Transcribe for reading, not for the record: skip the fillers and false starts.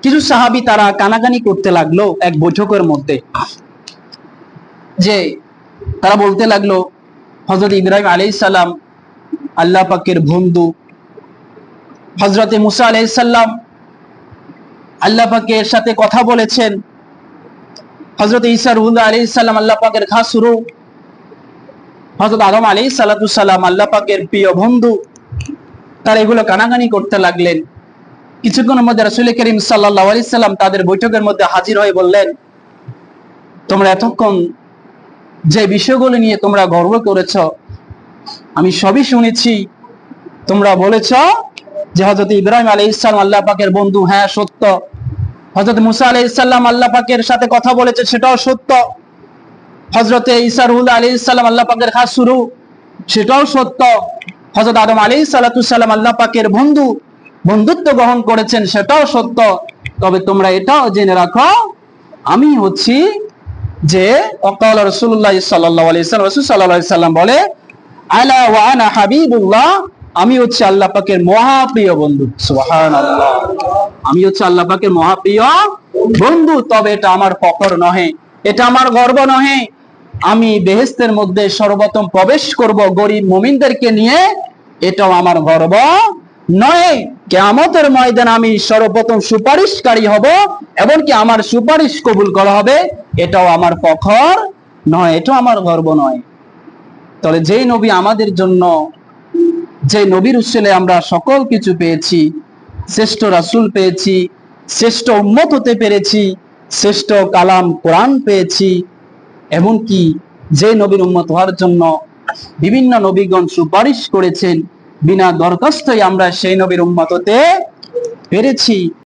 কিছু সাহাবী তারা কানাকানি করতে লাগলো এক বৈঠকের মধ্যে, যে তারা বলতে লাগলো হযরত ইব্রাহিম আলাইহিস সালাম আল্লাহ পাকের বন্ধু, হযরত মুসা আলাইহিস সালাম আল্লাহ পাকের সাথে কথা বলেছেন, হযরত ঈসা রুহুল্লাহ আলাইহিস সালাম আল্লাহ পাকের খাস রূহ, হযরত আদম আলাইহিস সালাতু সালাম আল্লাহ পাকের প্রিয় বন্ধু। তারা এগুলো কানাকানি করতে লাগলেন। কিছুক্ষণের মধ্যে রাসূল করিম সাল্লাল্লাহু আলাইহি সাল্লাম তাদের বৈঠকের মধ্যে হাজির হয়ে বললেন, তোমরা এতক্ষণ যে বিষয়গুলো নিয়ে তোমরা গর্ব করেছ আমি সবই শুনেছি। তোমরা বলেছ যে হযরত ইব্রাহিম আলাইহিস সালাম আল্লাহ পাকের বন্ধু, হ্যাঁ সত্য। হযরত মুসা আলাইহিস সালাম আল্লাহ পাকের সাথে কথা বলেছে, সেটাও সত্য। হযরত ঈসা রুহুল্লাহ আলাইহিস সালাম আল্লাহ পাকের খাস রূহ, সেটাও সত্য। হযরত আদম আলাইহিস সালাতু সালাম আল্লাহ পাকের বন্ধু, বন্ধুত্ব গ্রহণ করেছেন, সেটাও সত্য। তবে তোমরা এটাও জেনে রাখো আমি হচ্ছি যে ওয়াকাল রাসূলুল্লাহ সাল্লাল্লাহু আলাইহি ওয়াসাল্লাম, রাসূল সাল্লাল্লাহু আলাইহি সাল্লাম বলে আলা ওয়া আনা হাবিবুল্লাহ, আমি হচ্ছে আল্লাহ পাকের মহাপ্রিয় বন্ধু। সুবহানাল্লাহ, আমি হচ্ছে আল্লাহ পাকের মহাপ্রিয় বন্ধু। তবে এটা আমার ফখর নহে, এটা আমার গর্ব নহে। আমি বেহেশতের মধ্যে সর্বপ্রথম প্রবেশ করব গরীব মুমিনদেরকে নিয়ে, এটাও আমার গর্ব নয়। কিয়ামতের ময়দানে আমি সর্বপ্রথম সুপারিশকারী হব, এমনকি আমার সুপারিশ কবুল করা হবে, এটাও আমার ফখর নয়, এটাও আমার গর্ব নয়। তাহলে যেই নবী আমাদের জন্য, যে নবীর উসিলায় আমরা সকল কিছু পেয়েছি, শ্রেষ্ঠ রাসূল পেয়েছি, শ্রেষ্ঠ উম্মত হতে পেরেছি, শ্রেষ্ঠ কালাম কোরআন পেয়েছি, এমনকি যে নবীর উম্মত হওয়ার জন্য বিভিন্ন নবীগণ সুপারিশ করেছেন, বিনা দরখাস্তই আমরা সেই নবীর উম্মত হতে পেরেছি।